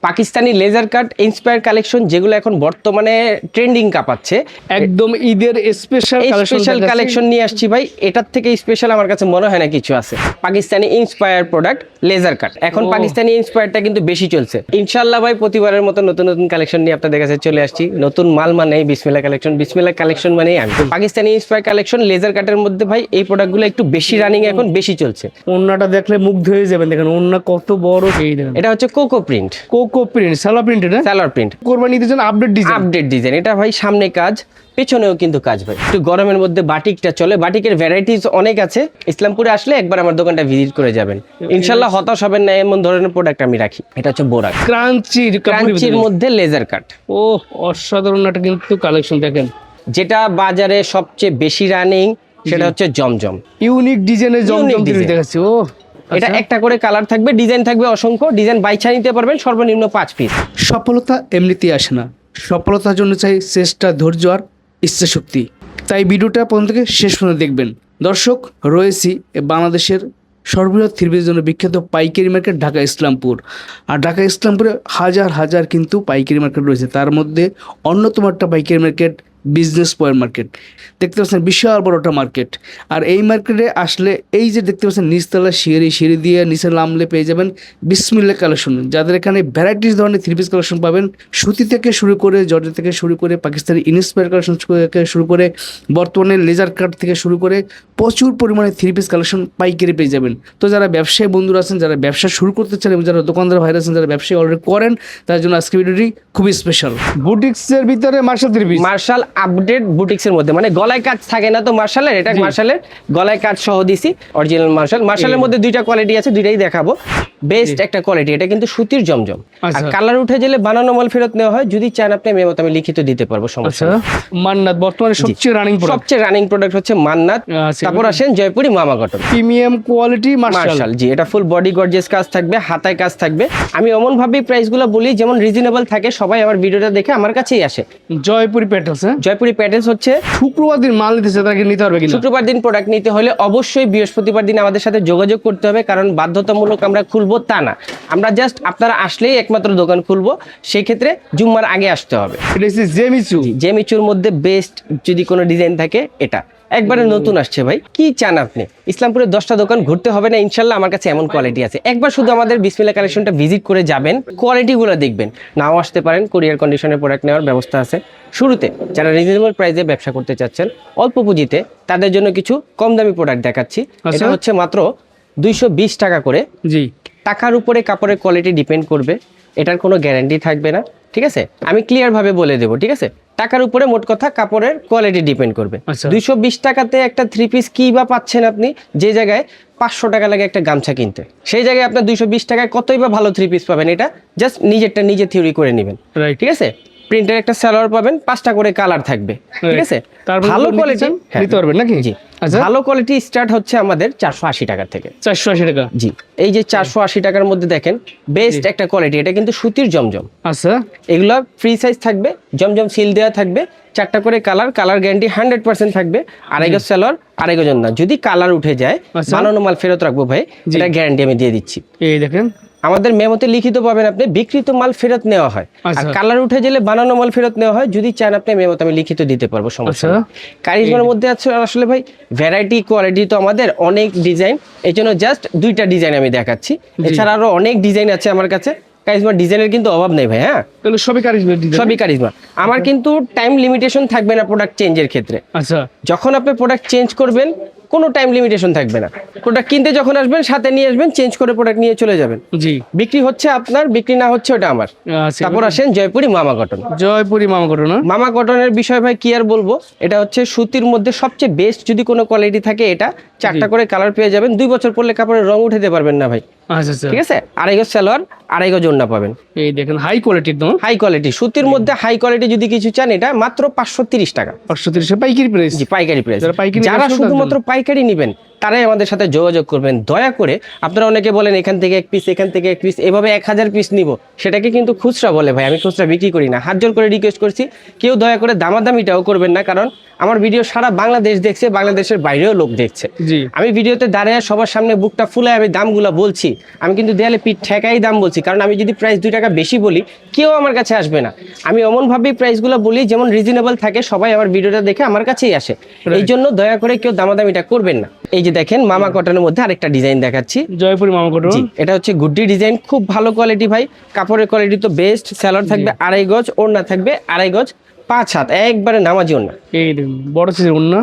Pakistani laser cut inspire collection, যেগুলো এখন বর্তমানে ট্রেন্ডিং কাঁপাচ্ছে, একদম ঈদের স্পেশাল কালেকশন নিয়ে আসছি ভাই। এটার থেকে স্পেশাল আমার কাছে মনে হয় না কিছু আছে। Pakistani inspire product laser cut, এখন পাকিস্তানি ইন্সপায়ারটা কিন্তু বেশি চলছে। ইনশাআল্লাহ ভাই প্রতিবারের মতো নতুন নতুন কালেকশন নিয়ে আপনাদের কাছে চলে আসছি। নতুন মাল মানে বিসমিল্লাহ কালেকশন, বিসমিল্লাহ কালেকশন মানেই আমি। পাকিস্তানি ইন্সপায়ার কালেকশন লেজার কাটের মধ্যে ভাই এই প্রোডাক্টগুলো একটু বেশি রানিং, এখন বেশি চলছে। ওন্নাটা দেখলে মুগ্ধ হয়ে যাবেন, দেখেন ওন্না কত বড়। এই দেখেন এটা হচ্ছে cocoa print, cocoa print, salwar print, না সালোয়ার প্রিন্ট, কোরবানি ঈদের জন্য আপডেট ডিজাইন। এটা ভাই সামনে কাজ, পেছনেও কিন্তু কাজ ভাই। একটু গরমের মধ্যে বাটিকটা চলে, বাটিকের ভ্যারাইটিস অনেক আছে। ইসলামপুরে আসলে একবার আমার দোকানটা ভিজিট করে যাবেন, ইনশাল্লাহ হতাশ হবেন না। এমন ধরনের প্রোডাক্ট আমি রাখি। এটা হচ্ছে বোরাক ক্রাঞ্চির মধ্যে লেজার কাট। ও অসাধারণ একটা কিন্তু কালেকশন। দেখেন যেটা বাজারে সবচেয়ে বেশি রানিং সেটা হচ্ছে জমজম, ইউনিক ডিজাইনের জমজম দেখাচ্ছি। ও এটা একটা করে কালার থাকবে, ডিজাইন থাকবে অসংখ্য, ডিজাইন বাইছা নিতে পারবেন সর্বনিম্ন 5 পিস। সফলতা এমনিতেই আসে না, সফলতার জন্য চাই চেষ্টা, ধৈর্য আর ইচ্ছা শক্তি। তাই ভিডিওটা প্রথম থেকে শেষ পর্যন্ত দেখবেন। দর্শক, রয়েছি বাংলাদেশের সর্ববৃহৎ থ্রি পিসের জন্য বিখ্যাত পাইকারি মার্কেট ঢাকা ইসলামপুর। আর ঢাকা ইসলামপুরে হাজার কিন্তু পাইকারি মার্কেট রয়েছে, তার মধ্যে অন্যতম একটা পাইকারি মার্কেট বিজনেস পয়েন্ট মার্কেট। দেখতে পাচ্ছেন বিশাল বড় একটা মার্কেট। আর এই মার্কেটে আসলে এই যে দেখতে পাচ্ছেন নিচতলা সিঁড়ি দিয়ে নিচে নামলে পেয়ে যাবেন বিসমিল্লাহ কালেকশন, যাদের এখানে ভ্যারাইটিস ধরনের থ্রি পিস কালেকশন পাবেন। সুতি থেকে শুরু করে জর্জেট থেকে শুরু করে পাকিস্তানি ইন্সপায়ার কালেকশন থেকে শুরু করে বর্তমানে লেজার কাট থেকে শুরু করে প্রচুর পরিমাণে থ্রি পিস কালেকশন পাইকারি পেয়ে যাবেন। তো যারা ব্যবসায়ী বন্ধুরা আছেন, যারা ব্যবসা শুরু করতে চান এবং যারা দোকানদার ভাইরা আছেন, যারা ব্যবসায়ী অলরেডি করেন, তার জন্য আজকে ভিডিওটি খুবই স্পেশাল। বুটিক্সের ভিতরে Marshal three piece, Marshal update বুটিক্সের মধ্যে, মানে গলায় কাজ থাকে না তো মার্শালের, এটা মার্শালের গলায় কাজ সহ দিছি অরিজিনাল মার্শাল। মার্শালের মধ্যে দুইটা কোয়ালিটি আছে, দুইটাই দেখাবো। বেস্ট একটা কোয়ালিটি, এটা কিন্তু সুতির জমজম। আর কালার উঠে গেলে বানানো মাল ফেরত নেওয়া হয়। যদি চান আপনি মেমো আমি লিখিত দিতে পারবো, সমস্যা নেই। মান্নাত বর্তমানে সবচেয়ে রানিং প্রোডাক্ট হচ্ছে মান্নাত। তারপর আসেন জয়পুরি মামা কটন, প্রিমিয়াম কোয়ালিটি মার্শাল। জি, এটা ফুল বডি গর্জিয়াস কাজ থাকবে, হাতায় কাজ থাকবে। আমি এমন ভাবে প্রাইসগুলো বলি যেমন রিজনেবল থাকে, সবাই আমার ভিডিওটা দেখে আমার কাছেই আসে। জয়পুরি প্যাটেলস, জয়পুরি প্যাটেলস হচ্ছে শুক্রবার দিন মাল নিতেছে, তাকে নিতে হবে কিনা? শুক্রবার দিন প্রোডাক্ট নিতে হলে অবশ্যই বৃহস্পতিবার দিন আমাদের সাথে যোগাযোগ করতে হবে, কারণ বাধ্যতামূলক আমরা খুলবো তা না। আমরা জাস্ট আপনারা আসলেই একমাত্র দোকান খুলবো, সেই ক্ষেত্রে জুম্মার আগে আসতে হবে। এটা হচ্ছে জেমিচুর মধ্যে বেস্ট যদি কোনো ডিজাইন থাকে এটা একবারে নতুন আসছে ভাই। কি চান আপনি? ইসলামপুরে 10টা দোকান ঘুরতে হবে না, ইনশাল্লাহ আমার কাছে এমন কোয়ালিটি আছে। একবার শুধু আমাদের বিসমিল্লাহ কালেকশনটা ভিজিট করে যাবেন, কোয়ালিটিগুলো দেখবেন। নাও আসতে পারেন, কুরিয়ার কন্ডিশনে প্রোডাক্ট নেওয়ার ব্যবস্থা আছে। শুরুতে যারা রিজনেবল প্রাইসে ব্যবসা করতে চাচ্ছেন অল্প পুঁজিতে, তাদের জন্য কিছু কম দামি প্রোডাক্ট দেখাচ্ছি। এটা হচ্ছে মাত্র 220 টাকা করে। জি, টাকার উপরে কাপড়ের কোয়ালিটি ডিপেন্ড করবে, এটার কোনো গ্যারান্টি থাকবে না, ঠিক আছে? আমি ক্লিয়ার ভাবে বলে দেবো, ঠিক আছে? টাকার উপরে মোট কথা কাপড়ের কোয়ালিটি ডিপেন্ড করবে। 220 টাকাতে একটা থ্রি পিস কি বা পাচ্ছেন আপনি, যে জায়গায় 500 টাকা লাগে একটা গামছা কিনতে, সেই জায়গায় আপনার 220 টাকায় কতই বা ভালো থ্রি পিস পাবেন। এটা জাস্ট নিজেরটা নিজে থিওরি করে নেবেন, ঠিক আছে? প্রিন্টের একটা সালোয়ার পাবেন, 5টা করে কালার থাকবে, ঠিক আছে? ভালো কোয়ালিটি নিতে পারবেন নাকি? জি, ভালো কোয়ালিটি স্টার্ট হচ্ছে আমাদের 480 টাকা থেকে। 480 টাকা? জি, এই যে 480 টাকার মধ্যে দেখেন বেস্ট একটা কোয়ালিটি, এটা কিন্তু সুতির জমজম। আচ্ছা, এগুলো ফ্রি সাইজ থাকবে, জমজম সিল দেওয়া থাকবে, 4টা করে কালার গ্যারান্টি 100% থাকবে। আড়াই গজ সালোয়ার, আড়াই গজ না, যদি কালার উঠে যায় বানানো মাল ফেরত রাখবো ভাই, এটা গ্যারান্টি আমি দিয়ে দিচ্ছি। এই দেখেন আমাদের মেমোতে লিখিত পাবেন আপনি, বিক্রিত মাল ফেরত নেওয়া হয়, আর কালার উঠে গেলে বানানো মাল ফেরত নেওয়া হয়। যদি চান আপনি মেমোতে আমি লিখিত দিতে পারবো, সমস্যা নেই। কারিজমার মধ্যে আছে আসলে ভাই ভ্যারাইটি কোয়ালিটি তো আমাদের অনেক ডিজাইন, এই জন্য জাস্ট 2টা ডিজাইন আমি দেখাচ্ছি। এছাড়া আরো অনেক ডিজাইন আছে আমার কাছে। কারিজমার ডিজাইনের কিন্তু অভাব নেই ভাই। হ্যাঁ, সবই কারিজমা। আমার কিন্তু টাইম লিমিটেশন থাকবে না প্রোডাক্ট চেঞ্জের ক্ষেত্রে। আচ্ছা, যখন আপনি প্রোডাক্ট চেঞ্জ করবেন কোনো টাইম লিমিটেশন থাকবে না। প্রোডাক্ট কিনতে যখন আসবেন সাথে নিয়ে আসবেন, চেঞ্জ করে প্রোডাক্ট নিয়ে চলে যাবেন। জি, বিক্রি হচ্ছে আপনার, বিক্রি না হচ্ছে ওটা আমার। তারপর আসেন জয়পুরি মামা কটন। মামা কটনের বিষয় ভাই কি আর বলবো, এটা হচ্ছে সুতির মধ্যে সবচেয়ে বেস্ট যদি কোনো কোয়ালিটি থাকে এটা। 4টা করে কালার পেয়ে যাবেন, 2 বছর পরলে কাপড়ের রং উঠাতে পারবেন না ভাই। আচ্ছা, ঠিক আছে? আড়াই গজ সালোয়ার, আড়াই গজ ওড়না পাবেন। এই দেখেন হাই কোয়ালিটি, একদম হাই কোয়ালিটি সুতির মধ্যে হাই কোয়ালিটি যদি কিছু চান, এটা মাত্র 530 টাকা। 530 পাইকারি প্রাইস? জি, পাইকারি প্রাইস। যারা শুধুমাত্র পাইকারি নেবেন তারাই আমাদের সাথে যোগাযোগ করবেন। দয়া করে আপনারা অনেকে বলেন এখান থেকে এক পিস, এখান থেকে এক পিস, এভাবে 1000 পিস নিব, সেটাকে কিন্তু খুচরা বলে ভাই। আমি খুচরা বিক্রি করি না। হাত জোর করে রিকোয়েস্ট করছি, কেউ দয়া করে দামাদামিটাও করবেন না, কারণ আমার ভিডিও সারা বাংলাদেশ দেখছে, বাংলাদেশের বাইরেও লোক দেখছে। জি। আমি ভিডিওতে দাঁড়িয়ে সবার সামনে বুকটা ফুলে আমি দামগুলো বলছি, আমি কিন্তু দেয়ালে পিঠ ঠেকাই দাম বলছি, কারণ আমি যদি প্রাইস 2 টাকা বেশি বলি কেউ আমার কাছে আসবে না। আমি এমনভাবেই প্রাইসগুলো বলি যেমন রিজনেবল থাকে, সবাই আমার ভিডিওটা দেখে আমার কাছেই আসে। এই জন্য দয়া করে কেউ দামাদামিটা করবেন না। এই যে দেখেন মামা কটনের মধ্যে আরেকটা ডিজাইন দেখাচ্ছি, জয়পুরি মামা কটন। জি, এটা হচ্ছে গুড্ডি ডিজাইন, খুব ভালো কোয়ালিটি ভাই। কাপড়ের কোয়ালিটি তো বেস্ট। স্যালোয়ার থাকবে 2.5 গজ, ওড়না থাকবে 2.5 গজ 5 হাত, একবারে নামাজি ওড়না। এই দেখুন বড় সাইজের ওড়না,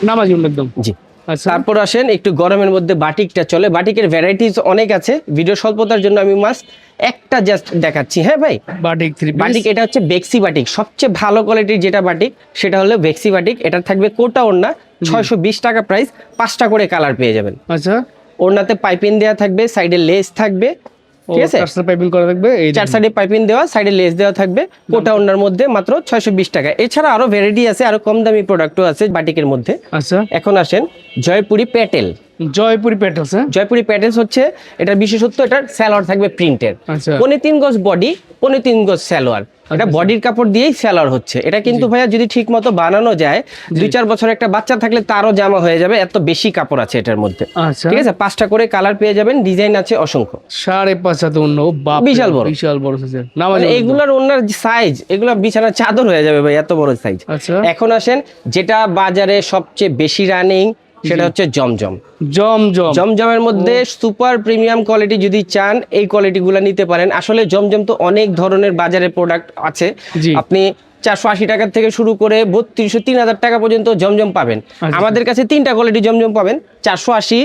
নামাজি ওড়না একদম। জি। আচ্ছা, তারপর আসেন একটু গরমের মধ্যে বাটিকটা চলে। বাটিকের ভ্যারাইটিস অনেক আছে, ভিডিও স্বল্পতার জন্য আমি মাস্ট একটা জাস্ট দেখাচ্ছি। হ্যাঁ ভাই, বাটিক 3 পিস। বাটিক এটা হচ্ছে বেক্সি বাটিক, সবচেয়ে ভালো কোয়ালিটির যেটা বাটিক সেটা হলো বেক্সি বাটিক। এটার থাকবে কোটা ওড়না, 620 টাকা প্রাইস, 5টা করে কালার পেয়ে যাবেন। আচ্ছা, ওড়নাতে পাইপিং দেওয়া থাকবে, সাইডে লেস থাকবে, ঠিক আছে, কাস্টম পাইপিং করা থাকবে। এই 4 সাইডে পাইপিং দেওয়া, সাইডে লেস দেওয়া থাকবে। কোটা ওড়নার মধ্যে মাত্র 620 টাকা। এছাড়া আরো ভ্যারাইটি আছে, আরো কম দামি প্রোডাক্টও আছে বাটিকের মধ্যে। আচ্ছা, এখন আসেন জয়পুরি প্যাটেল। জয়পুরি প্যাটেলস। জয়পুরি প্যাটেলস হচ্ছে এটার বিশেষত্ব, এটার সালোয়ার থাকবে প্রিন্টের। আচ্ছা, 3.5 গজ বডি, 3.5 গজ সালোয়ার। এটা বডির কাপড় দিয়েই সালোয়ার হচ্ছে। এটা কিন্তু ভাইয়া যদি ঠিক মতো বানানো যায়, 2-4 বছর একটা বাচ্চা থাকলে তারও জামা হয়ে যাবে, এত বেশি কাপড় আছে এটার মধ্যে। আচ্ছা, ঠিক আছে, 5টা করে কালার পেয়ে যাবেন, ডিজাইন আছে অসংখ্য। 5.5 হাত ওড়না, ও বাপ, বিশাল বড়। বিশাল বড় সাইজের নামাজি মানে ওড়না। এগুলার ওনার সাইজ, এগুলা বিছানার চাদর হয়ে যাবে ভাই, এত বড় সাইজ। আচ্ছা, এখন আসেন যেটা বাজারে সবচেয়ে বেশি রানিং, সেটা হচ্ছে জমজম। জমজম। জমজমের মধ্যে সুপার প্রিমিয়াম কোয়ালিটি যদি চান, এই কোয়ালিটিগুলো নিতে পারেন। আসলে জমজম তো অনেক ধরনের বাজারে প্রোডাক্ট আছে, জি। আপনি 480 টাকা থেকে শুরু করে 3200-3000 টাকা পর্যন্ত জমজম পাবেন। আচ্ছা। আমাদের কাছে 3টা কোয়ালিটি জমজম পাবেন, 480,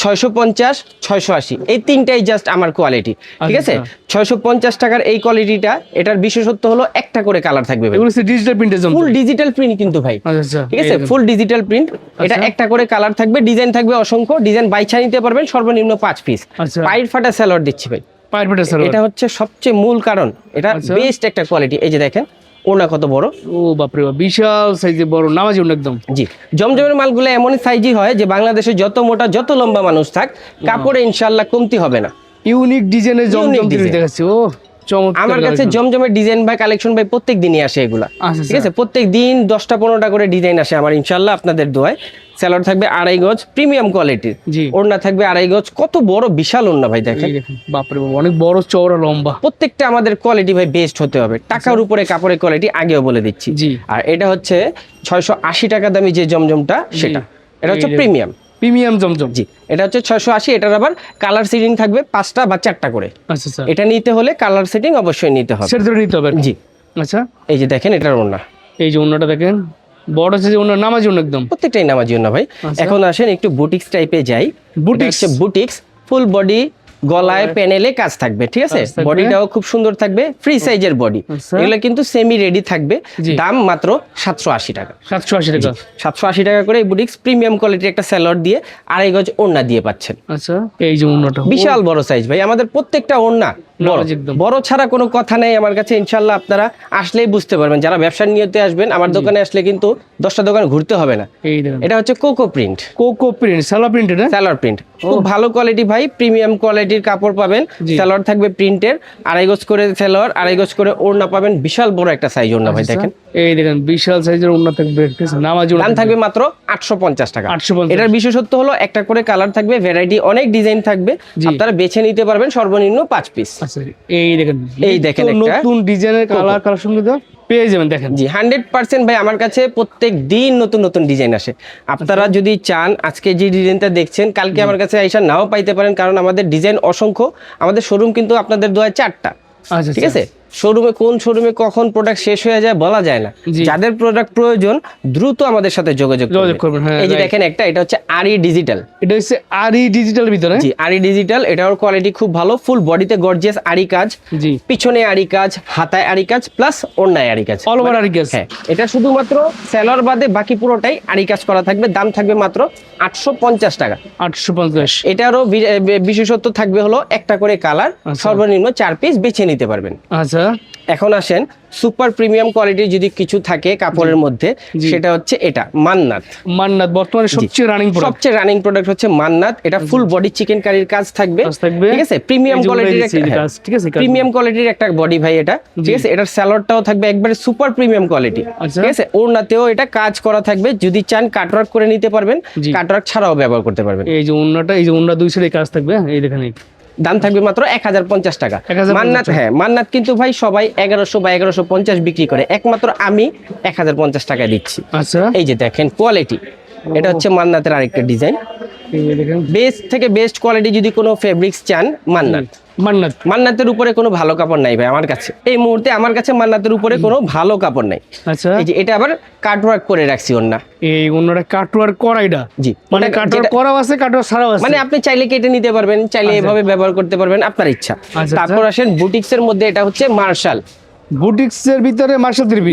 650, 680, এই 3টাই জাস্ট আমার কোয়ালিটি। ঠিক আছে, 650 টাকার এই কোয়ালিটিটা, এটার বিশেষত্ব হলো একটা করে কালার থাকবে, এগুলো ডিজিটাল প্রিন্টের জমজম। ফুল ডিজিটাল প্রিন্ট কিন্তু ভাই। আচ্ছা, ঠিক আছে, ফুল ডিজিটাল প্রিন্ট। এটা একটা করে কালার থাকবে, ডিজাইন থাকবে অসংখ্য, ডিজাইন বাইছা নিতে পারবেন, সর্বনিম্ন 5 পিস। আচ্ছা। পাইর ফাটা সালোয়ার দিচ্ছি ভাই, পায়ের পেটের সালোয়ার। এটা হচ্ছে সবচেয়ে মূল কারণ, এটা আচ্ছা। বেস্ট একটা কোয়ালিটি। এই যে দেখেন ওড়না কত বড়, ও বাপরে বাপ, বিশাল সাইজের বড় নামাজি ওড়না একদম। জি। জমজমের মালগুলো এমনই সাইজই হয় যে বাংলাদেশে যত মোটা যত লম্বা মানুষ থাক, কাপড়ে ইনশাআল্লাহ কমতি হবে না। ইউনিক ডিজাইনের জমজম design। দেখাচ্ছি। ও চমৎকার। আমার কাছে collection। জমজমের ডিজাইন ভাই, কালেকশন ভাই প্রত্যেক দিনই আসে এগুলা। আচ্ছা, ঠিক আছে, প্রত্যেক দিন 10টা-15টা করে ডিজাইন আসে আমার, ইনশাআল্লাহ আপনাদের দোয়ায়। সালোয়ার থাকবে 2.5 গজ প্রিমিয়াম কোয়ালিটির, জি। ওড়না থাকবে 2.5 গজ, কত বড় বিশাল ওড়না ভাই দেখেন। এই দেখুন, বাপরে বাপ, অনেক বড় চওড়া লম্বা। প্রত্যেকটা আমাদের কোয়ালিটি ভাই বেস্ট হতে হবে, টাকার উপরে কাপড়ের কোয়ালিটি আগেও বলে দিচ্ছি। জি। আর এটা হচ্ছে 680 টাকা দামি যে জমজমটা, সেটা এটা হচ্ছে এই প্রিমিয়াম। প্রিমিয়াম জমজম। জি, এটা হচ্ছে 680। এটার আবার কালার সেটিং থাকবে 5টা বা 4টা করে। আচ্ছা স্যার, এটা নিতে হলে কালার সেটিং অবশ্যই নিতে হবে। সেটা ধরে নিতে হবে। জি। আচ্ছা, এই যে দেখেন এটার ওড়না, এই যে ওড়নাটা দেখেন, বড় সাইজের ওড়না, নামাজি ওড়না একদম। প্রত্যেকটাই নামাজি ওড়না ভাই। আচ্ছা। এখন আসেন একটু বুটিক্স টাইপে যাই। বুটিক্স। বুটিক্স ফুল বডি, গলায় প্যানেলে কাজ থাকবে, ঠিক আছে, কাজ থাকবে। বডিটাও খুব সুন্দর থাকবে, ফ্রি সাইজের বডি। আচ্ছা। এগুলো কিন্তু সেমি রেডি থাকবে, জি। দাম মাত্র 780 টাকা। 780 টাকা। 780 টাকা করে এই বুটিক্স প্রিমিয়াম কোয়ালিটির একটা সালোয়ার দিয়ে 2.5 গজ ওড়না দিয়ে পাচ্ছেন। আচ্ছা, এই যে ওড়নাটা বিশাল বড় সাইজ ভাই, আমাদের প্রত্যেকটা ওড়না বড়। নামাজি একদম। বড় ছাড়া কোনো কথা নেই আমার কাছে, ইনশাল্লাহ আপনারা আসলেই বুঝতে পারবেন। যারা ব্যবসার নিয়তে আসবেন আমার দোকানে আসলে কিন্তু 10টা দোকান ঘুরতে হবে না। এই দেখুন, এটা হচ্ছে cocoa print, cocoa print, salwar printed. Salwar print, খুব ভালো কোয়ালিটি ভাই, প্রিমিয়াম কোয়ালিটির কাপড় পাবেন। জি। সালোয়ার থাকবে প্রিন্টের, 2.5 গজ করে সালোয়ার, 2.5 গজ করে ওড়না পাবেন, বিশাল বড় একটা সাইজ ওড়না ভাই দেখেন। এই দেখেন বিশাল সাইজের ওড়না থাকবে, নামাজি ওড়না দাম থাকবে মাত্র 850 টাকা। 850। এটার বিশেষত্ব হলো একটা করে কালার থাকবে, ভ্যারাইটি অনেক ডিজাইন থাকবে, জি। আপনারা বেছে নিতে পারবেন, সর্বনিম্ন 5 পিস। আচ্ছা, এই দেখেন, এই দেখেন তো একটা নতুন ডিজাইনের কালার কালেকশন কিন্তু পেয়ে যাবেন। দেখেন, জি, 100% ভাই, আমার কাছে প্রত্যেক দিন নতুন নতুন ডিজাইন আসে। আপনারা যদি চান আজকে যে ডিজাইনটা দেখছেন, কালকে আমার কাছে আইসা নাও পাইতে পারেন, কারণ আমাদের ডিজাইন অসংখ্য। আমাদের শোরুম কিন্তু আপনাদের দোয়ায় 4টা। আচ্ছা, ঠিক আছে, শোরুমে কোন শোরুমে কখন প্রোডাক্ট শেষ হয়ে যায় বলা যায় না। জি। যাদের প্রোডাক্ট প্রয়োজন দ্রুত আমাদের সাথে যোগাযোগ করবেন, হ্যাঁ, এই যে right. দেখেন একটা, এটা হচ্ছে আরি ডিজিটাল। এটা হচ্ছে আরি ডিজিটাল ভিতরে। জি, আরি ডিজিটাল, এটার কোয়ালিটি খুব ভালো, ফুল বডিতে গর্জিয়াস আরি কাজ, জি, পিছনে আরি কাজ, হাতায় আরি কাজ, প্লাস ওড়নায় আরি কাজ, অল ওভার আরি কাজ। হ্যাঁ, এটা শুধুমাত্র সেলর বাদে বাকি পুরোটাই আরি কাজ করা থাকবে। দাম থাকবে মাত্র 850 টাকা। 850। এটারও বিশেষত্ব থাকবে হলো একটা করে কালার, সর্বনিম্ন 4 পিস বেছে নিতে পারবেন। আচ্ছা, এখন আসেন সুপার প্রিমিয়াম কোয়ালিটির যদি কিছু থাকে কাপড়ের মধ্যে, সেটা হচ্ছে এটা মান্নাত। মান্নাত বর্তমানে সবচেয়ে রানিং প্রোডাক্ট হচ্ছে মান্নাত। এটা ফুল বডি চিকেন কারির কাজ থাকবে, ঠিক আছে? প্রিমিয়াম কোয়ালিটির একটা, ঠিক আছে, প্রিমিয়াম কোয়ালিটির একটা বডি ভাই এটা, ঠিক আছে? এটার স্যালোয়ারটাও থাকবে একবারে সুপার প্রিমিয়াম কোয়ালিটি, ঠিক আছে? ওড়নাতেও এটা কাজ করা থাকবে, যদি চান কাটওয়ার্ক করে নিতে পারবেন, কাটওয়ার্ক ছাড়াও ব্যবহার করতে পারবেন। এই যে ওড়নাটা, এই যে ওড়না দুই সাইডে কাজ থাকবে, এই দেখেন দাম থাকবে মাত্র 1050 টাকা। মান্নাত, হ্যাঁ মান্নাত কিন্তু ভাই সবাই 1100 বা 1150 বিক্রি করে, একমাত্র আমি 1050 টাকায় দিচ্ছি। আচ্ছা, এই যে দেখেন কোয়ালিটি, এটা হচ্ছে মান্নাতের আরেকটা ডিজাইন। বেস্ট থেকে বেস্ট কোয়ালিটি যদি কোনো ফেব্রিক্স চান, মান্নাতের উপরে কোনো ভালো কাপড় নাই ভাই আমার কাছে এই মুহূর্তে। আমার কাছে মান্নাতের উপরে কোনো ভালো কাপড় নাই। আচ্ছা, এই যে এটা আবার কাটওয়ার্ক করে রাখছি ওন্না, এই ওন্নাটা কাটওয়ার্ক করা, এটা জি মানে কাটওয়ার্ক করা আছে, কাটওয়ার্ক ছাড়াও আছে, মানে আপনি চাইলে কেটে নিতে পারবেন, চাইলে এভাবে ব্যবহার করতে পারবেন, আপনার ইচ্ছা। তারপর আসেন বুটিক্সের মধ্যে, এটা হচ্ছে মার্শাল বুটিক্সের ভিতরে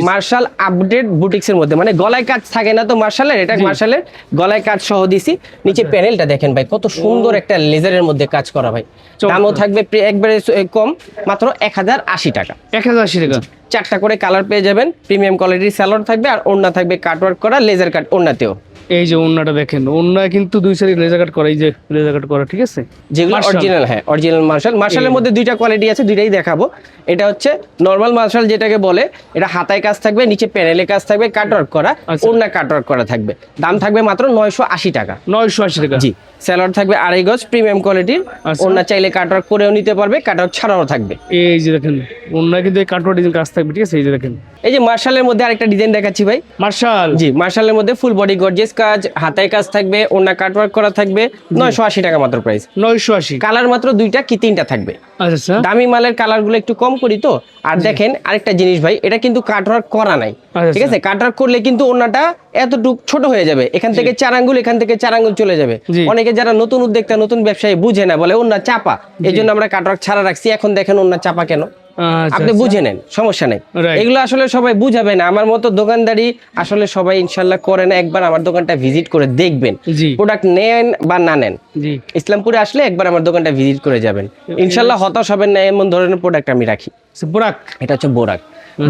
মার্শাল আপডেট বুটিক্সের মধ্যে, মানে গলায় কাজ থাকে না তো মার্শালের, এটা মার্শালের গলায় কাজ সহ দিছি। নিচে প্যানেলটা দেখেন ভাই, কত সুন্দর একটা লেজারের মধ্যে কাজ করা ভাই। দামও থাকবে একবারে কম, মাত্র 1080 টাকা। 1080 টাকা। 4টা করে কালার পেয়ে যাবেন, প্রিমিয়াম কোয়ালিটির সালোয়ার থাকবে, আর ওড়না থাকবে কাটওয়ার্ক করা, লেজার কাট ওড়নাতেও। এই যে ওড়নাটা দেখেন, ওড়না কিন্তু দুই সাইডে লেজার কাট করা, এই যে লেজার কাট করা, ঠিক আছে? যেগুলো অরিজিনাল, হ্যাঁ অরিজিনাল মার্শালের মধ্যে দুইটা কোয়ালিটি আছে, দুইটাই দেখাবো। এটা হচ্ছে নরমাল মার্শাল যেটাকে বলে, এটা হাতায় কাজ থাকবে, নিচে প্যানেলে কাজ থাকবে, কাটওয়ার্ক করা, ওড়না কাটওয়ার্ক করা থাকবে। দাম থাকবে মাত্র 980 টাকা। 980 টাকা, জি। সালোয়ার থাকবে 2.5 গজ প্রিমিয়াম কোয়ালিটির, ওড়না চাইলে কাটওয়ার্ক করেও নিতে পারবে, কাটওয়ার্ক ছাড়াও থাকবে। এই যে দেখেন ওড়না কিন্তু এই কাটওয়ার্ক ডিজাইন কাজ থাকবে, ঠিক আছে? এই যে দেখেন, এই যে মার্শালের মধ্যে আরেকটা ডিজাইন দেখাচ্ছি ভাই, মার্শাল। জি, মার্শালের মধ্যে ফুল বডি গর্জিয়াস কাজ, হাতায় কাজ থাকবে, ওড়না কাটওয়ার্ক করা থাকবে, 980 টাকা মাত্র প্রাইস। 980। কালার মাত্র 2টা কি 3টা থাকবে। আচ্ছা, দামি মালের কালারগুলো একটু কম করি তো। আর দেখেন আরেকটা জিনিস ভাই, এটা কিন্তু কাটওয়ার্ক করা নাই, ঠিক আছে? কাটওয়ার্ক করলে কিন্তু ওড়নাটা এতটুকু ছোট হয়ে যাবে, এখান থেকে 4 আঙ্গুল, এখান থেকে 4 আঙ্গুল চলে যাবে। অনেকে যারা নতুন উদ্যোক্তা, নতুন ব্যবসায়ী বুঝে না, বলে ওড়না চাপা, এই জন্য আমরা কাটওয়ার্ক ছাড়া রাখছি। এখন দেখেন ওড়না চাপা কেন, আপনি বুঝে নেন, সমস্যা নেই। এগুলো আসলে সবাই বুঝাবে না, আমার মতো দোকানদারি আসলে সবাই ইনশাল্লাহ করে না। একবার আমার দোকানটা ভিজিট করে দেখবেন, প্রোডাক্ট নেন বা না নেন, ইসলামপুরে আসলে একবার আমার দোকানটা ভিজিট করে যাবেন, ইনশাল্লাহ হতাশ হবেন না। এমন ধরনের প্রোডাক্ট আমি রাখি। বোরাক, এটা হচ্ছে বোরাক।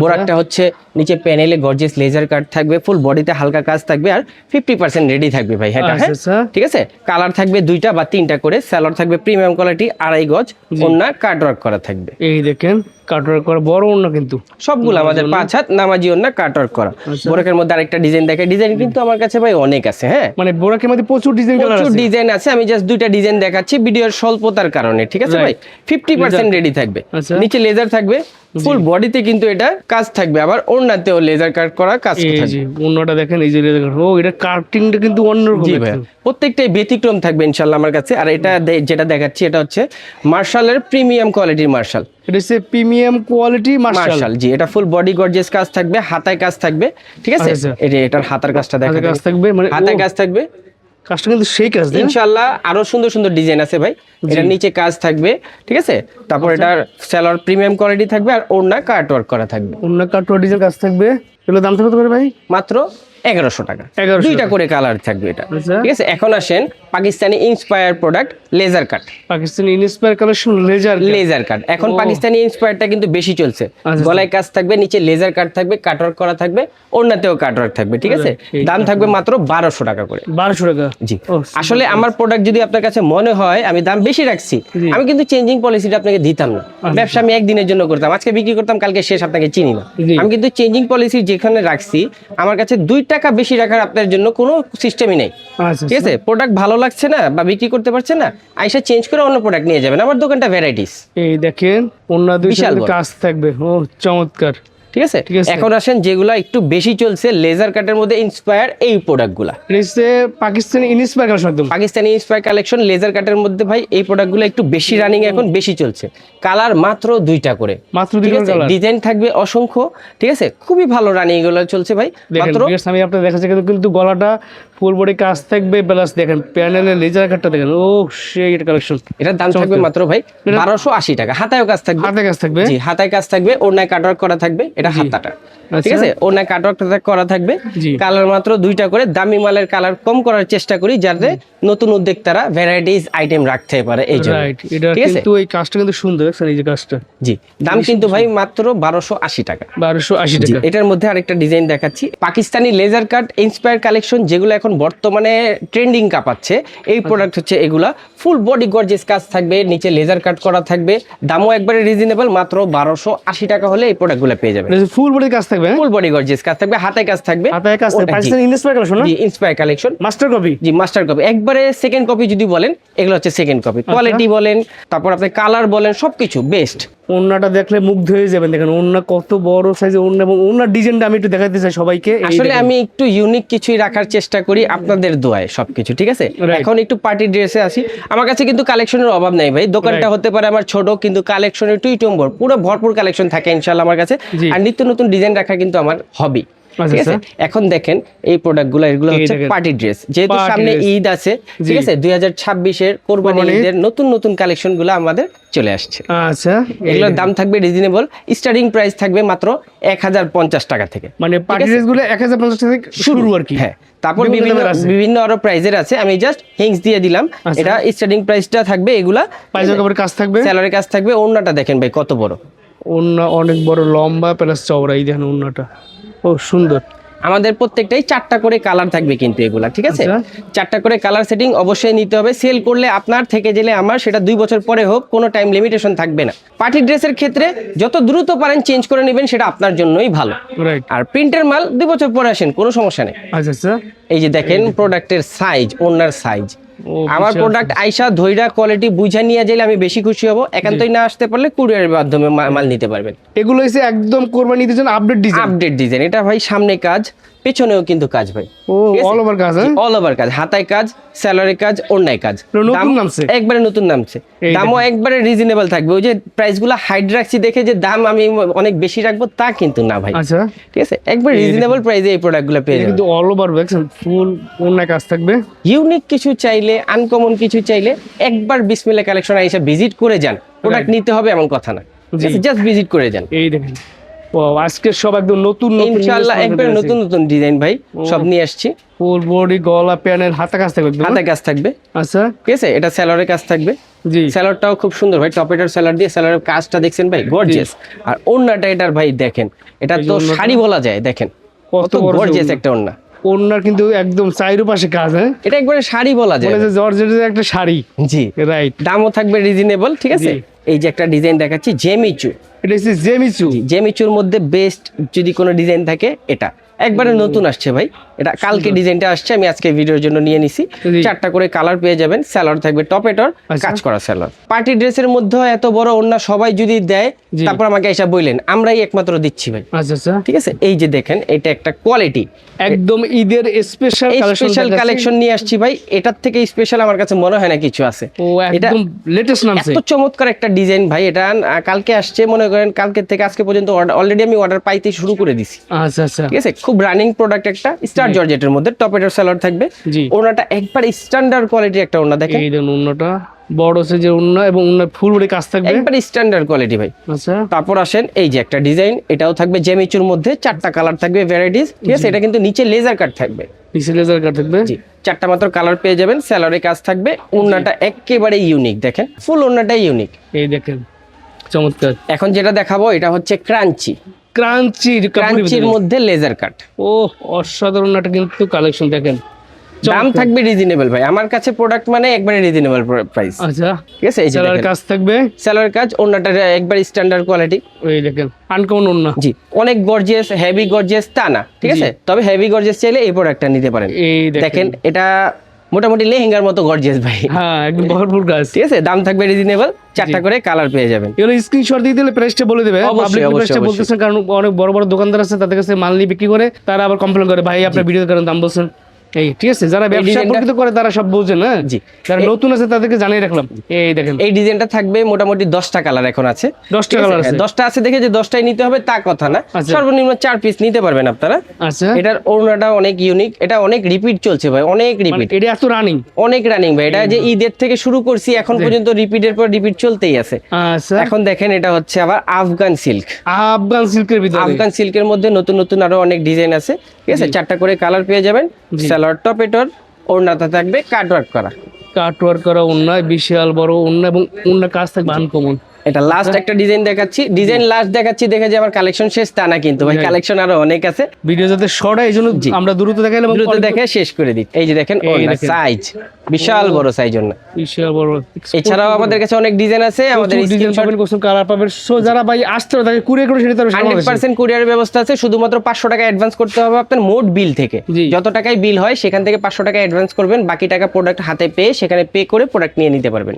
বোরাকটা হচ্ছে নিচে প্যানেলে গর্জিয়াস লেজার কাট থাকবে, ফুল বডিতে হালকা কাজ থাকবে, আর 50% রেডি থাকবে ভাই। এটা হ্যাঁ, ঠিক আছে? কালার থাকবে 2টা বা 3টা করে, সালোয়ার থাকবে প্রিমিয়াম কোয়ালিটি 2.5 গজ, ওড়না কাটওয়ার্ক করা থাকবে। এই দেখেন কাটওয়ার্ক করা বড় ওড়না, কিন্তু সবগুলো আমাদের 5 হাত নামাজি ওড়না কাটওয়ার্ক করা। বোরাকের মধ্যে আরেকটা ডিজাইন দেখে, ডিজাইন কিন্তু আমার কাছে ভাই অনেক আছে। হ্যাঁ, মানে বোরাকের মধ্যে প্রচুর ডিজাইন আছে, আমি জাস্ট 2টা ডিজাইন দেখাচ্ছি ভিডিওর স্বল্পতার কারণে, ঠিক আছে ভাই? 50% রেডি থাকবে, নিচে লেজার থাকবে, ফুল বডিতে কিন্তু এটা কাজ থাকবে, আবার ওড়নাতেও লেজার কাট করা কাজ থাকবে। ওড়নাটা দেখেন, এই যে লেজার কাট, ও এটা কাটিংটা কিন্তু অন্যরকম। জি ভাই, প্রত্যেকটাই ব্যতিক্রম থাকবে ইনশাআল্লাহ আমার কাছে। আর এটা যেটা দেখাচ্ছি, এটা হচ্ছে মার্শালের প্রিমিয়াম কোয়ালিটির মার্শাল। এটা হচ্ছে প্রিমিয়াম কোয়ালিটি মার্শাল। জি, এটা ফুল বডি গর্জিয়াস কাজ থাকবে, হাতায় কাজ থাকবে, ঠিক আছে? এটার হাতার কাজটা দেখা কাজ থাকবে, মানে হাতায় কাজ থাকবে, কাজটা কিন্তু সেই কাজ ইনশাআল্লাহ। আরো সুন্দর সুন্দর ডিজাইন আছে ভাই, এটা নিচে কাজ থাকবে, ঠিক আছে? তারপর এটার সালোয়ার প্রিমিয়াম কোয়ালিটি থাকবে, আর ওড়না কাটওয়ার্ক করা থাকবে, ওড়না কাটওয়ার্ক ডিজাইন কাজ থাকবে। এগুলো দাম কত করে ভাই? মাত্র 1100 টাকা। 2টা করে কালার থাকবে এটা, ঠিক আছে? এখন আসেন Pakistani inspire product laser cut. Pakistani inspire collection laser cut. এখন পাকিস্তানি ইন্সপায়ারটা কিন্তু বেশি চলছে, গলায় কাজ থাকবে, নিচে লেজার কাট থাকবে, কাটওয়ার্ক করা থাকবে, ওড়নাতেও কাটওয়ার্ক থাকবে, ঠিক আছে? দাম থাকবে মাত্র 1200 টাকা করে। 1200 টাকা, জি। আসলে আমার প্রোডাক্ট যদি আপনার কাছে মনে হয় আমি দাম বেশি রাখছি, আমি কিন্তু চেঞ্জিং পলিসিটা আপনাকে দিতাম না। ব্যবসা আমি একদিনের জন্য করতাম, আজকে বিক্রি করতাম, কালকে শেষ, আপনাকে চিনি না। আমি কিন্তু চেঞ্জিং পলিসি যেখানে রাখছি, আমার কাছে 2 টাকা বেশি রাখার আপনার জন্য কোনো সিস্টেমই নেই, ঠিক আছে? প্রোডাক্ট ভালো লাগছে না বা বিক্রি করতে পারছে না, আইসা চেঞ্জ করে অন্য প্রোডাক্ট নিয়ে যাবেন। আমার দোকানটা ভ্যারাইটিস। এই দেখেন অন্য দুই কাজ থাকবে, ও চমৎকার, ঠিক আছে? এখন আসেন যেগুলা একটু বেশি চলছে লেজার কাটের মধ্যে ইন্সপায়ার, এই প্রোডাক্টগুলা পাকিস্তানি ইন্সপায়ার কালেকশন, একদম পাকিস্তানি ইন্সপায়ার কালেকশন লেজার কাটের মধ্যে ভাই। এই প্রোডাক্টগুলো একটু বেশি রানিং, এখন বেশি চলছে। কালার মাত্র 2টা করে, মাত্র 2টা কালার, ডিজাইন থাকবে অসংখ্য, ঠিক আছে? খুবই ভালো রানিং এগুলো চলছে ভাই। মাত্র আমি আপনাদের দেখাচ্ছি, কিন্তু গলাটা ফুল বডি কাজ থাকবে, প্লাস দেখেন প্যানেলের লেজার কাটটা দেখেন, ও সেই কালেকশন। এটার দাম থাকবে মাত্র ভাই 1280 টাকা। হাতায় কাজ থাকবে, হাতায় কাজ থাকবে, জি হাতায় কাজ থাকবে, ওড়নায় কাটওয়ার্ক করা থাকবে। এটা জি। হাতাটা, আচ্ছা। ঠিক আছে। ওনা কাটওয়ার্কটা করা থাকবে, জি। কালার মাত্র 2টা করে, দামি মালের কালার কম করার চেষ্টা করি যাতে নতুন উদ্যোক্তারা ভ্যারাইটিস আইটেম রাখতে পারে এই জন্য, রাইট, এটা ঠিক আছে। কিন্তু এই কাজটা কিন্তু সুন্দর, দেখছেন এই যে কাজটা, জি, দাম কিন্তু ভাই মাত্র 1280 টাকা। 1280 জি, টাকা। এটার মধ্যে আরেকটা ডিজাইন দেখাচ্ছি, Pakistani laser cut inspire collection, যেগুলো এখন বর্তমানে ট্রেন্ডিং কাঁপাচ্ছে। এই প্রোডাক্ট হচ্ছে এগুলা, ফুল বডি গর্জিয়াস কাজ থাকবে, নিচে লেজার কাট করা থাকবে, দামও একবারে রিজনেবল, মাত্র 1280 টাকা হলে এই প্রোডাক্টগুলো পেয়ে যাবেন। ফুল বডি কাজ থাকবে, ফুল বডি গর্জিয়াস কাজ থাকবে, হাতায় কাজ থাকবে, হাতায় কাজ থাকবে, পাকিস্তানি ইন্সপায়ার কালেকশন না? জি, ইন্সপায়ার কালেকশন, মাস্টার কপি। জি, মাস্টার কপি, একবারে সেকেন্ড কপি যদি বলেন, এগুলো হচ্ছে সেকেন্ড কপি। কোয়ালিটি বলেন, তারপর আপনি কালার বলেন, সবকিছু বেস্ট। ওন্নাটা দেখলে মুগ্ধ হয়ে যাবেন, দেখেন ওন্না কত বড় সাইজের ওন্না, এবং ওন্নার ডিজাইনটা আমি একটু দেখাতে চাই সবাইকে। এই আসলে দেখেন। আমি একটু ইউনিক কিছুই রাখার চেষ্টা করি আপনাদের দোয়ায় সবকিছু, ঠিক আছে। Right. এখন একটু পার্টি ড্রেসে আসি, আমার কাছে কিন্তু কালেকশনের অভাব নাই ভাই, দোকানটা Right. হতে পারে আমার ছোট, কিন্তু কালেকশনের টুইটম্বর পুরো ভরপুর কালেকশন থাকে ইনশাআল্লাহ আমার কাছে। জি। আর নিত্য নতুন ডিজাইন রাখা কিন্তু আমার হবি, আচ্ছা, ঠিক আছে। এখন দেখেন এই প্রোডাক্টগুলো, এগুলো এই হচ্ছে দেখেন। পার্টি ড্রেস, যেহেতু Party সামনে dress। ঈদ আছে, ঠিক জি। আছে, 2026-এর কোরবানি কোরবানি। ঈদের নতুন নতুন কালেকশনগুলো আমাদের চলে আসছে। আচ্ছা, এগুলোর দাম থাকবে রিজনেবল, স্টার্টিং প্রাইস থাকবে মাত্র 1050 টাকা থেকে, মানে পার্টি আছে। ড্রেস গুলো 1050 টাকা থেকে শুরু আর কি। হ্যাঁ, তারপর বিভিন্ন বিভিন্ন দামের আছে। বিভিন্ন আরো প্রাইজের আছে, আমি জাস্ট হিংস দিয়ে দিলাম। আচ্ছা। এটা স্টার্টিং প্রাইসটা থাকবে এগুলা, পায়জামা কাপড়ের কাজ থাকবে, স্যালারি কাজ থাকবে। ওড়নাটা দেখেন ভাই কত বড়, ওন্না অনেক বড় লম্বা প্লাস চওড়া, এই দেখেন ওন্নাটা, ও সুন্দর। আমাদের প্রত্যেকটাই 4টা করে কালার থাকবে কিন্তু এগুলা, ঠিক আছে। আচ্ছা। 4টা করে কালার সেটিং অবশ্যই নিতে হবে, সেল করলে আপনার থেকে গেলে আমার, সেটা 2 বছর পরে হোক, কোনো টাইম লিমিটেশন থাকবে না। পার্টি ড্রেসের ক্ষেত্রে যত দ্রুত পারেন চেঞ্জ করে নেবেন, সেটা আপনার জন্যই ভালো। রাইট। আর প্রিন্টের মাল 2 বছর পরে আসেন, কোনো সমস্যা নেই। আচ্ছা আচ্ছা, এই যে দেখেন প্রোডাক্টের সাইজ, ওনার সাইজ, ও আমার বিশাল প্রোডাক্ট আইসা ধইরা কোয়ালিটি বুঝা নিয়ে গেলে আমি বেশি খুশি হব। একান্তই না আসতে পারলে কুরিয়ারের মাধ্যমে মাল নিতে পারবেন। এগুলো হচ্ছে একদম কোরবানির জন্য আপডেট ডিজাইন। আপডেট ডিজাইন, এটা ভাই সামনে কাজ, পেছনেও কিন্তু কাজ ভাই, ও অল ওভার কাজ, হ্যাঁ? অল ওভার কাজ, হাতায় কাজ, স্যালারি কাজ, ওড়নায় কাজ। নতুন দাম নামছে। একবারে নতুন নামছে, এই দামও একবারে রিজনেবল থাকবে। ওই যে প্রাইসগুলো হাইড রাখছি দেখে যে দাম আমি অনেক বেশি রাখবো তা কিন্তু না ভাই, আচ্ছা, ঠিক আছে। একবারে রিজনেবল প্রাইসে এই প্রোডাক্টগুলো পেয়ে যাবেন। কিন্তু অল ওভার ফুল ওন্না কাজ থাকবে। ইউনিক কিছু চাইলে, আনকমন কিছু চাইলে, একবার বিসমিল্লাহ কালেকশন এসে ভিজিট করে যান। প্রোডাক্ট নিতে হবে এমন কথা না, জি। জাস্ট ভিজিট করে যান। এই দেখেন, ও আজকে সব একদম নতুন নতুন ইনশাআল্লাহ একবার নতুন নতুন ডিজাইন ভাই সব নিয়ে আসছি। ফুল বডি গলা প্যানেল হাতা কাজ থাকবে একদম। হাতে কাজ থাকবে, আচ্ছা, ঠিক আছে। এটা স্যালারের কাজ থাকবে, জি। স্যালারটাও খুব সুন্দর ভাই, টপেটার স্যালার দিয়ে, স্যালারের কাজটা দেখছেন ভাই গর্জিয়াস। আর ওড়নাটা এটার ভাই দেখেন, এটা এই যে তো ওড়নাটা। শাড়ি বলা যায়, দেখেন কত কত বড় গর্জিয়াস ওড়না। একটা ওড়না। ওন্নার কিন্তু একদম চাইরো পাশে কাজ, হ্যাঁ? এটা একবারে শাড়ি বলা যায়, মনে হচ্ছে জর্জেটের একটা শাড়ি। জি। রাইট। দামও থাকবে রিজনেবল, ঠিক আছে। জি। এই যে একটা ডিজাইন দেখাচ্ছি, জেমিচু। এটা হচ্ছে জেমিচু। জেমিচুর মধ্যে বেস্ট যদি কোনো ডিজাইন থাকে এটা, একবারে নতুন আসছে ভাই। এটা কালকে ডিজাইনটা আসছে, আমি আজকে ভিডিওর জন্য নিয়ে নিছি। জি। 4টা করে কালার পেয়ে যাবেন, স্যালার থাকবে টপেটর, আচ্ছা। কাজ করা স্যালার। পার্টি ড্রেসের মধ্যে এত বড় ওড়না সবাই যদি দেয়, জি। তারপর আমাকে এসে বললেন, আমরাই একমাত্র দিচ্ছি ভাই, আচ্ছা আচ্ছা, ঠিক আছে। এই যে দেখেন, এটা একটা কোয়ালিটি, একদম ঈদের স্পেশাল এই কালেকশন। স্পেশাল কালেকশন নিয়ে আসছি ভাই। এটার থেকে স্পেশাল আমার কাছে মনে হয় না কিছু আছে। ও এটা একদম লেটেস্ট নামছে। এত চমৎকার একটা ডিজাইন ভাই, এটা কালকে আসছে, মনে করেন কালকে থেকে আজকে পর্যন্ত অলরেডি আমি অর্ডার পাইতে শুরু করে দিছি, আচ্ছা আচ্ছা, ঠিক আছে। খুব রানিং প্রোডাক্ট একটা, স্টার জর্জেটের মধ্যে টপেটার স্যালার থাকবে। জি। ওনাটা একবার স্ট্যান্ডার্ড কোয়ালিটি একটা ওনা, দেখেন এই দেখুন ওন্নাটা বড় সাইজের ওন্না, এবং ওন্নার ফুল বডি কাজ থাকবে। একবার স্ট্যান্ডার্ড কোয়ালিটি ভাই। আচ্ছা, তারপর আসেন এই যে একটা ডিজাইন, এটাও থাকবে জেমিচুর মধ্যে, 4টা কালার থাকবে ভ্যারাইটিস, ঠিক আছে। এটা কিন্তু নিচে লেজার কাট থাকবে, নিচে লেজার কাট থাকবে। জি। 4টা মাত্র কালার পেয়ে যাবেন, স্যালারি কাজ থাকবে। ওড়নাটা একেবারে ইউনিক, দেখেন ফুল ওড়নাটাই ইউনিক। এই দেখেন চমৎকার। এখন যেটা দেখাবো এটা হচ্ছে ক্রাঞ্চি, ক্রাঞ্চির মধ্যে লেজার কাট। ও অসাধারণ একটা কিন্তু কালেকশন, দেখেন দাম থাকবে রিজনেবল ভাই, আমার কাছে প্রোডাক্ট মানে একবারে রিজনেবল প্রাইস, আচ্ছা। ঠিক আছে। এই যে সেলার দেখেন, কাজ থাকবে, স্যালারি কাজ, ওড়নাটা একবার স্ট্যান্ডার্ড কোয়ালিটি। এই দেখেন আনকমন ওন্না। জি, অনেক গর্জিয়াস, হেভি গর্জিয়াস তা না, ঠিক আছে। তবে হেভি গর্জিয়াস চাইলে এই প্রোডাক্টটা নিতে পারেন। এই দেখেন এটা মোটামুটি লেহেঙ্গার মতো গর্জিয়াস ভাই, হ্যাঁ একদম ভরপুর কাজ। ঠিক আছে। দাম থাকবে রিজনেবল, 4টা করে কালার পেয়ে যাবেন। এগুলো স্ক্রিনশট দিয়ে দিলে প্রাইসটা বলে দেবে, অবশ্যই, পাবলিক অবশ্যই, প্রাইসটা অবশ্যই। বলতেছেন, কারণ অনেক বড় বড় দোকানদার আছে, তাদের কাছে মাল নিয়ে বিক্রি করে, তারা আবার কমপ্লেন করে, ভাই আপনার ভিডিওর কারণে দাম বলছেন। এই ঠিক আছে, যারা ব্যবসা ডিজাইনটা- প্রকৃত করে তারা সব বোঝে না। জি। যারা নতুন আছে তাদেরকে জানিয়ে রাখলাম। এই দেখেন এই ডিজাইনটা থাকবে মোটামুটি 10টা কালার এখন আছে। 10টা কালার আছে। 10টা আছে দেখে যে 10টাই নিতে হবে তা কথা না, আচ্ছা। সর্বনিম্ন 4 পিস নিতে পারবেন আপনারা। আচ্ছা, এটার ওড়নাটা অনেক ইউনিক, এটা অনেক রিপিট চলছে ভাই, অনেক মানে রিপিট, এটা এত রানিং। অনেক রানিং ভাই। এটা যে ঈদের থেকে শুরু করছি এখন পর্যন্ত রিপিটের পর রিপিট চলতেই আছে। আচ্ছা, এখন দেখেন এটা হচ্ছে আবার আফগান সিল্ক। আফগান সিল্কের ভিতরে আফগান সিল্কের মধ্যে নতুন নতুন আরো অনেক ডিজাইন আছে, ঠিক আছে। 4টা করে কালার পেয়ে যাবেন। জি। সালোয়ার টপ এটার, ওড়নাটা থাকবে কাট ওয়ার্ক করা। কাট ওয়ার্ক করা ওন্না, বিশাল বড় ওন্না এবং ওন্না কাজ থাকবে আনকমন। এটা লাস্ট একটা ডিজাইন দেখাচ্ছি, ডিজাইন লাস্ট দেখাচ্ছি দেখে যে আমার কালেকশন শেষ তা না, কিন্তু ভাই কালেকশন আরো অনেক আছে। ভিডিও যাতে শর্ট হয় এই জন্য আমরা দ্রুত দেখাইলাম এবং দ্রুত দেখে শেষ করে দিই। এই যে দেখেন এই দেখেন। সাইজ বিশাল বড় সাইজ ওড়না। বিশাল বড়। এছাড়াও আমাদের কাছে অনেক ডিজাইন আছে, আমাদের ডিজাইন পাবেন, কোশ্চেন কালার পাবেন। সো যারা ভাই আসতে হবে তাকে কুরিয়ার করে সেটা তারা 100% কুরিয়ারের ব্যবস্থা আছে। শুধুমাত্র 500 টাকা অ্যাডভান্স করতে হবে আপনার মোট বিল থেকে। জি। যত টাকায় বিল হয় সেখান থেকে 500 টাকা অ্যাডভান্স করবেন, বাকি টাকা প্রোডাক্ট হাতে পেয়ে সেখানে পে করে প্রোডাক্ট নিয়ে নিতে পারবেন।